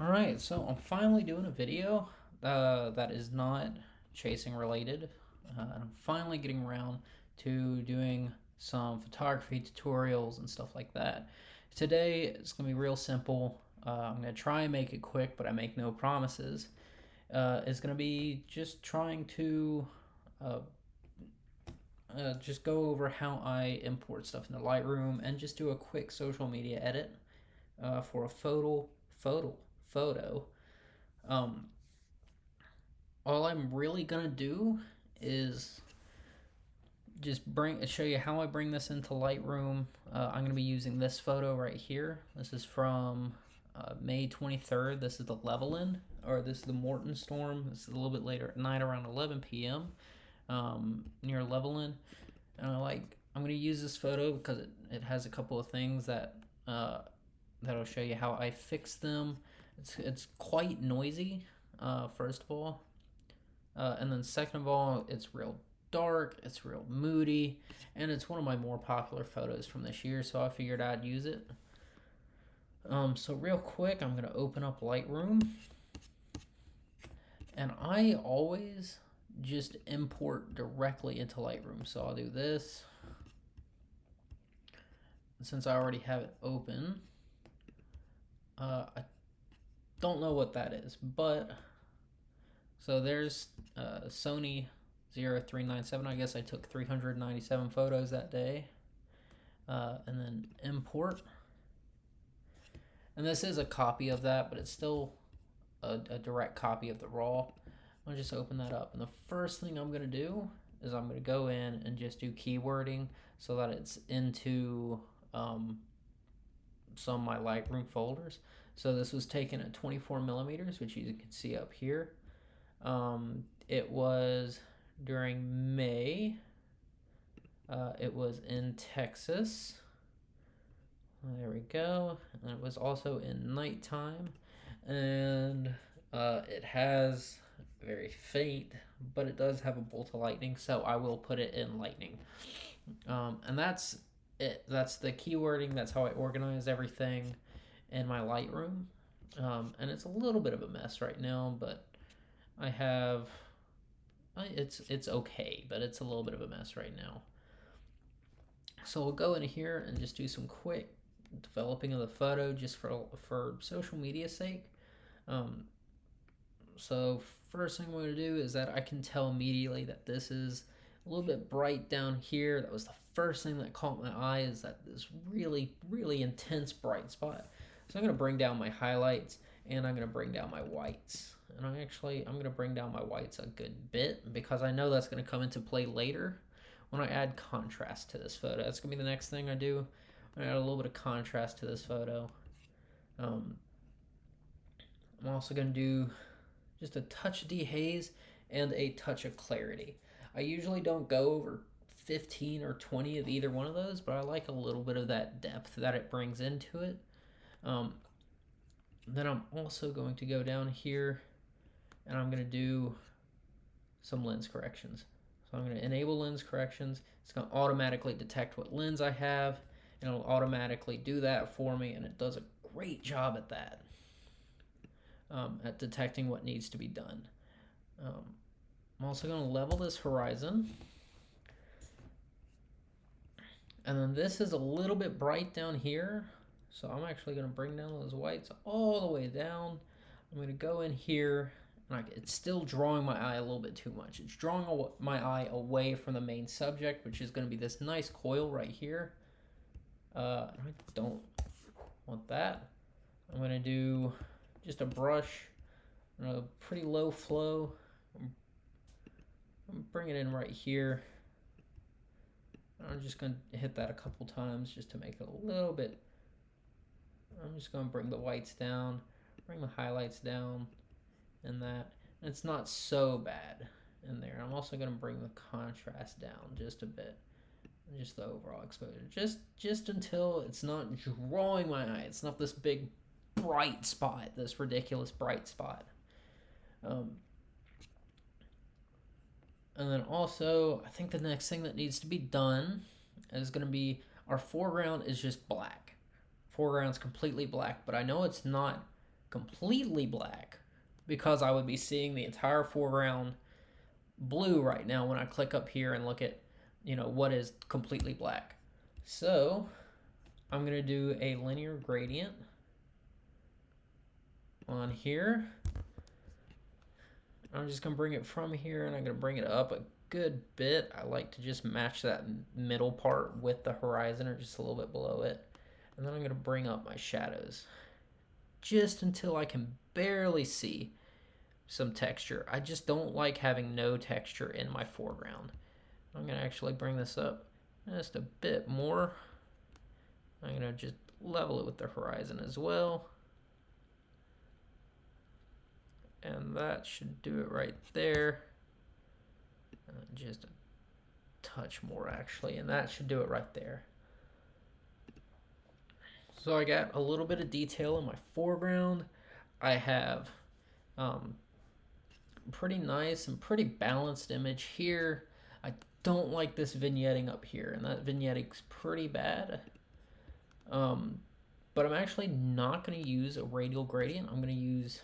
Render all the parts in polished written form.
Alright, so I'm finally doing a video that is not chasing related. I'm finally getting around to doing some photography tutorials and stuff like that. Today it's going to be real simple. I'm going to try and make it quick, but I make no promises. It's going to be just trying to uh, just go over how I import stuff into Lightroom and just do a quick social media edit for a photo. Um, all I'm really gonna do is just show you how I bring this into Lightroom. I'm gonna be using this photo right here. This is from May 23rd. This is the Levelin, or this is the Morton storm. This is a little bit later at night, around 11 p.m. Near Levelin. I'm gonna use this photo because it has a couple of things that'll show you how I fix them. It's quite noisy, first of all. And then second of all, it's real dark, it's real moody, and it's one of my more popular photos from this year, so I figured I'd use it. So real quick, I'm gonna open up Lightroom, and I always just import directly into Lightroom. So I'll do this. Since I already have it open, I don't know what that is, but so there's Sony 0397. I guess I took 397 photos that day. And then import. And this is a copy of that, but it's still a direct copy of the raw. I'll just open that up. And the first thing I'm going to do is I'm going to go in and just do keywording so that it's into some of my Lightroom folders. So this was taken at 24 millimeters, which you can see up here. It was during May. It was in Texas. There we go. And it was also in nighttime. And it has very faint, but it does have a bolt of lightning, so I will put it in lightning. And that's it. That's the keywording. That's how I organize everything in my Lightroom. And it's a little bit of a mess right now, but I have it's okay, but it's a little bit of a mess right now. So we'll go in here and just do some quick developing of the photo just for social media sake. So first thing I'm going to do is that I can tell immediately that this is a little bit bright down here. That was the first thing that caught my eye, is that this really, really intense bright spot. So I'm going to bring down my highlights and I'm going to bring down my whites. And I'm going to bring down my whites a good bit because I know that's going to come into play later when I add contrast to this photo. That's going to be the next thing I do. I'm going to add a little bit of contrast to this photo. I'm also going to do just a touch of dehaze and a touch of clarity. I usually don't go over 15 or 20 of either one of those, but I like a little bit of that depth that it brings into it. Then I'm also going to go down here and I'm going to do some lens corrections. So I'm going to enable lens corrections. It's going to automatically detect what lens I have, and it'll automatically do that for me, and it does a great job at that, at detecting what needs to be done. I'm also going to level this horizon. And then this is a little bit bright down here, so I'm actually going to bring down those whites all the way down. I'm going to go in here, and it's still drawing my eye a little bit too much. It's drawing my eye away from the main subject, which is going to be this nice coil right here. I don't want that. I'm going to do just a brush, a pretty low flow. I'm bring it in right here. I'm just going to hit that a couple times just to make it a little bit. I'm just going to bring the whites down, bring the highlights down, and that. And it's not so bad in there. I'm also going to bring the contrast down just a bit. Just the overall exposure. Just until it's not drawing my eye. It's not this big bright spot, this ridiculous bright spot. And then also, I think the next thing that needs to be done is going to be, our foreground is just black. Foreground's completely black, but I know it's not completely black because I would be seeing the entire foreground blue right now when I click up here and look at, what is completely black. So I'm going to do a linear gradient on here. I'm just going to bring it from here and I'm going to bring it up a good bit. I like to just match that middle part with the horizon or just a little bit below it. And then I'm going to bring up my shadows just until I can barely see some texture. I just don't like having no texture in my foreground. I'm going to actually bring this up just a bit more. I'm going to just level it with the horizon as well. And that should do it right there. Just a touch more actually, and that should do it right there. So I got a little bit of detail in my foreground. I have pretty nice and pretty balanced image here. I don't like this vignetting up here, and that vignetting's pretty bad. But I'm actually not going to use a radial gradient. I'm going to use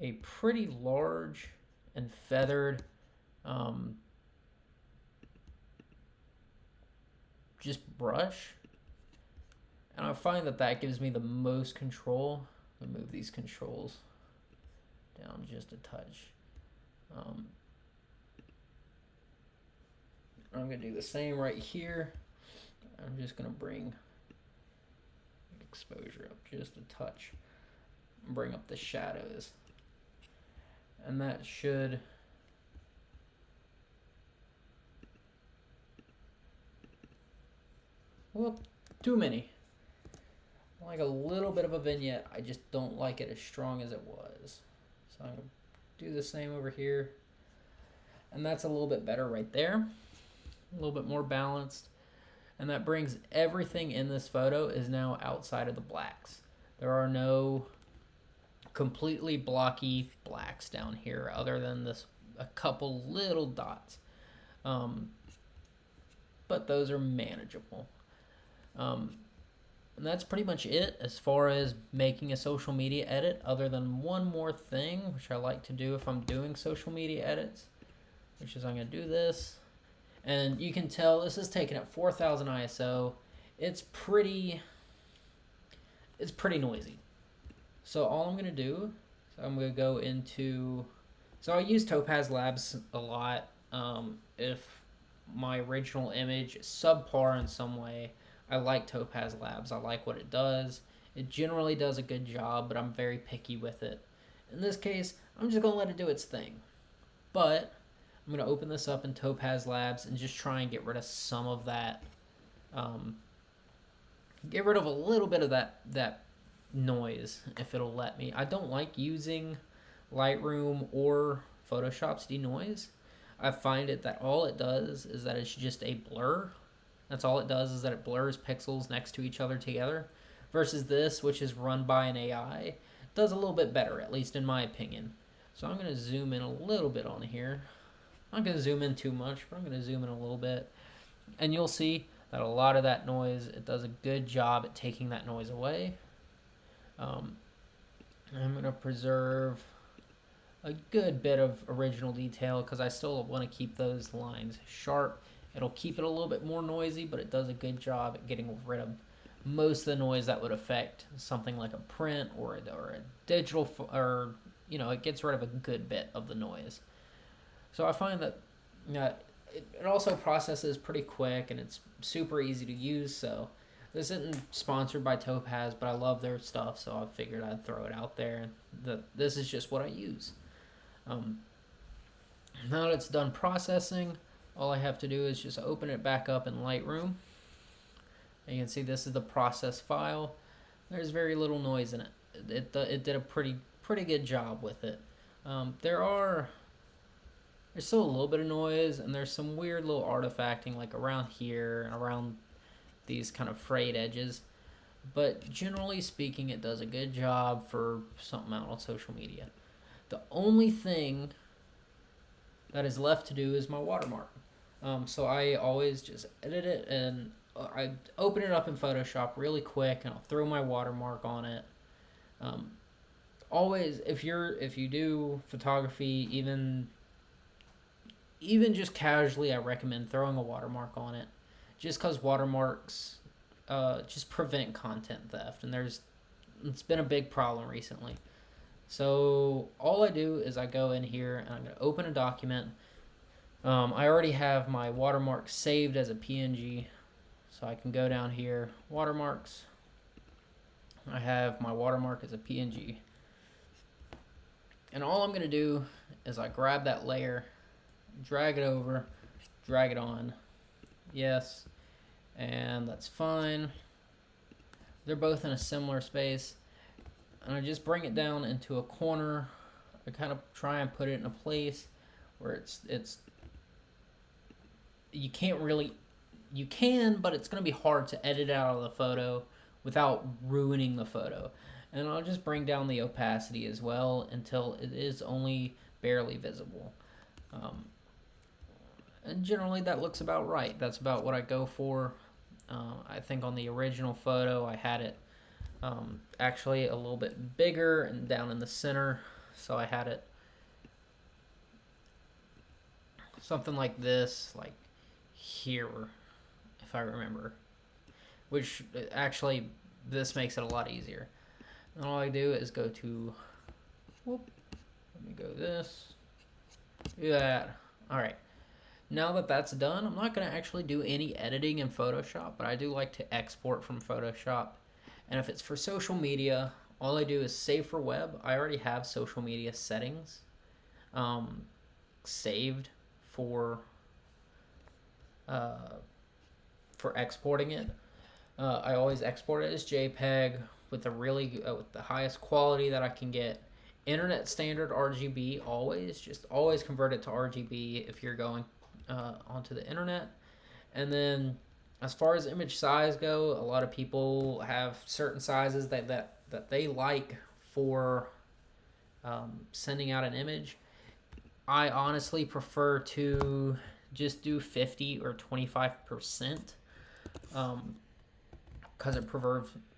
a pretty large and feathered just brush, and I find that gives me the most control. I'll move these controls down just a touch. I'm going to do the same right here. I'm just going to bring exposure up just a touch, bring up the shadows, and that should too many. I like a little bit of a vignette. I just don't like it as strong as it was. So I'm going to do the same over here. And that's a little bit better right there. A little bit more balanced. And that brings everything in this photo is now outside of the blacks. There are no completely blocky blacks down here other than a couple little dots. But those are manageable. And that's pretty much it as far as making a social media edit, other than one more thing, which I like to do if I'm doing social media edits, which is I'm going to do this. And you can tell this is taken at 4000 ISO. It's pretty noisy. So all I'm going to do is I'm going to go into... So I use Topaz Labs a lot. If my original image is subpar in some way, I like Topaz Labs. I like what it does. It generally does a good job, but I'm very picky with it. In this case, I'm just going to let it do its thing. But I'm going to open this up in Topaz Labs and just try and get rid of some of that. Get rid of a little bit of that noise, if it'll let me. I don't like using Lightroom or Photoshop's denoise. I find that all it does is that it's just a blur. That's all it does, is that it blurs pixels next to each other together. Versus this, which is run by an AI, does a little bit better, at least in my opinion. So I'm going to zoom in a little bit on here. I'm not going to zoom in too much, but I'm going to zoom in a little bit. And you'll see that a lot of that noise, it does a good job at taking that noise away. I'm going to preserve a good bit of original detail because I still want to keep those lines sharp. It'll keep it a little bit more noisy, but it does a good job at getting rid of most of the noise that would affect something like a print or a digital, or, it gets rid of a good bit of the noise. So I find that it also processes pretty quick and it's super easy to use. So this isn't sponsored by Topaz, but I love their stuff, so I figured I'd throw it out there. This is just what I use. Now that it's done processing, all I have to do is just open it back up in Lightroom. And you can see this is the process file. There's very little noise in it. It did a pretty good job with it. There's still a little bit of noise, and there's some weird little artifacting like around here and around these kind of frayed edges. But generally speaking, it does a good job for something out on social media. The only thing that is left to do is my watermark. So I always just edit it and I open it up in Photoshop really quick and I'll throw my watermark on it. always, if you do photography, even just casually, I recommend throwing a watermark on it, just because watermarks just prevent content theft, and it's been a big problem recently. So all I do is I go in here and I'm going to open a document. I already have my watermark saved as a PNG, so I can go down here, watermarks. I have my watermark as a PNG. And all I'm going to do is I grab that layer, drag it over, drag it on. Yes, and that's fine. They're both in a similar space. And I just bring it down into a corner. I kind of try and put it in a place where it's you can't really, you can, but it's going to be hard to edit out of the photo without ruining the photo. And I'll just bring down the opacity as well until it is only barely visible. And generally that looks about right. That's about what I go for. I think on the original photo I had it actually a little bit bigger and down in the center, so I had it something like this, like here, if I remember, which actually this makes it a lot easier. And all I do is go to, whoop, let me go this, do that. All right, now that that's done, I'm not going to actually do any editing in Photoshop, but I do like to export from Photoshop. And if it's for social media, all I do is save for web. I already have social media settings saved for exporting it. I always export it as JPEG with with the highest quality that I can get. Internet standard RGB, always convert it to RGB if you're going onto the internet. And then as far as image size go, a lot of people have certain sizes that they like for sending out an image. I honestly prefer to just do 50 or 25%, because it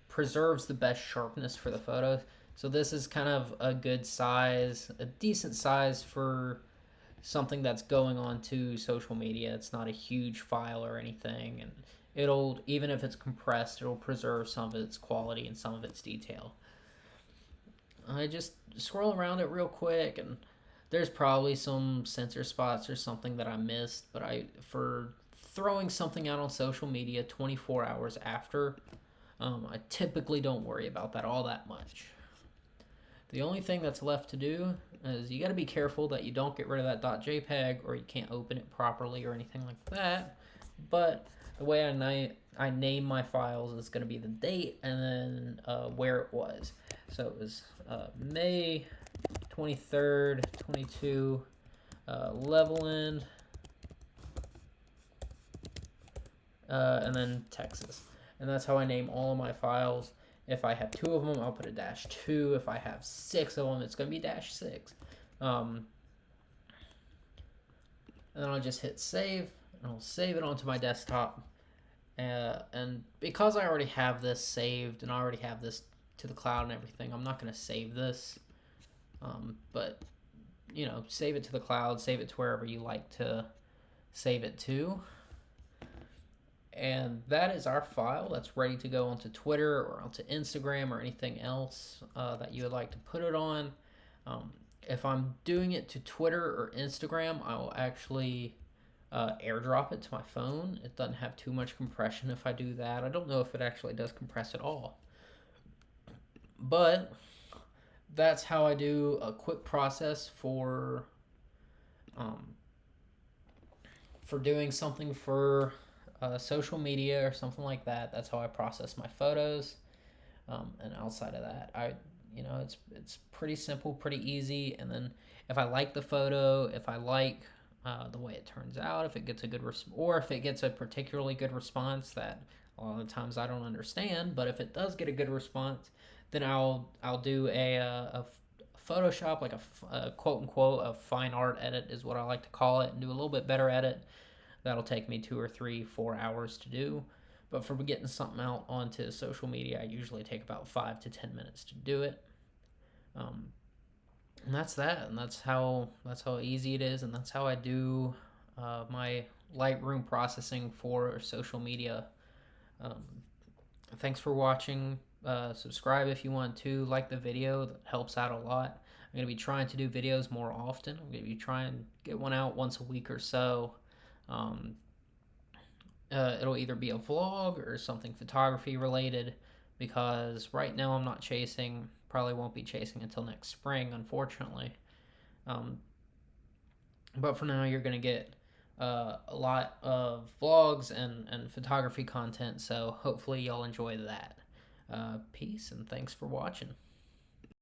preserves the best sharpness for the photo. So this is kind of a good size, a decent size for something that's going on to social media. It's not a huge file or anything, and it'll, even if it's compressed, it'll preserve some of its quality and some of its detail. I just scroll around it real quick, and there's probably some censor spots or something that I missed, but for throwing something out on social media 24 hours after, I typically don't worry about that all that much. The only thing that's left to do is you got to be careful that you don't get rid of that .jpeg, or you can't open it properly or anything like that. But the way I name my files is going to be the date and then where it was. So it was May 23rd, 22, Levelland, and then Texas. And that's how I name all of my files. If I have 2 of them, I'll put a -2. If I have 6 of them, it's going to be -6. And then I'll just hit save, and I'll save it onto my desktop. And because I already have this saved, and I already have this to the cloud and everything, I'm not going to save this. But, save it to the cloud, save it to wherever you like to save it to. And that is our file that's ready to go onto Twitter or onto Instagram or anything else that you would like to put it on. If I'm doing it to Twitter or Instagram, I will actually airdrop it to my phone. It doesn't have too much compression if I do that. I don't know if it actually does compress at all. But that's how I do a quick process for doing something for social media or something like that. That's how I process my photos. And outside of that, it's pretty simple, pretty easy. And then if I like the photo, if I like the way it turns out, if it gets a good or if it gets a particularly good response that a lot of the times I don't understand, but if it does get a good response, then I'll do a Photoshop, like a quote unquote a fine art edit is what I like to call it, and do a little bit better edit. That'll take me 2 or 3, 4 hours to do. But for getting something out onto social media, I usually take about 5 to 10 minutes to do it. Um, and that's that, and that's how easy it is, and that's how I do my Lightroom processing for social media. Um, Thanks for watching. Subscribe if you want to. Like the video, that helps out a lot. I'm going to be trying to do videos more often. I'm going to be trying to get one out once a week or so. Um, it'll either be a vlog or something photography related, because right now I'm not chasing, probably won't be chasing until next spring, unfortunately. Um, but for now, you're going to get a lot of vlogs and photography content, so hopefully, y'all enjoy that. Peace and thanks for watching.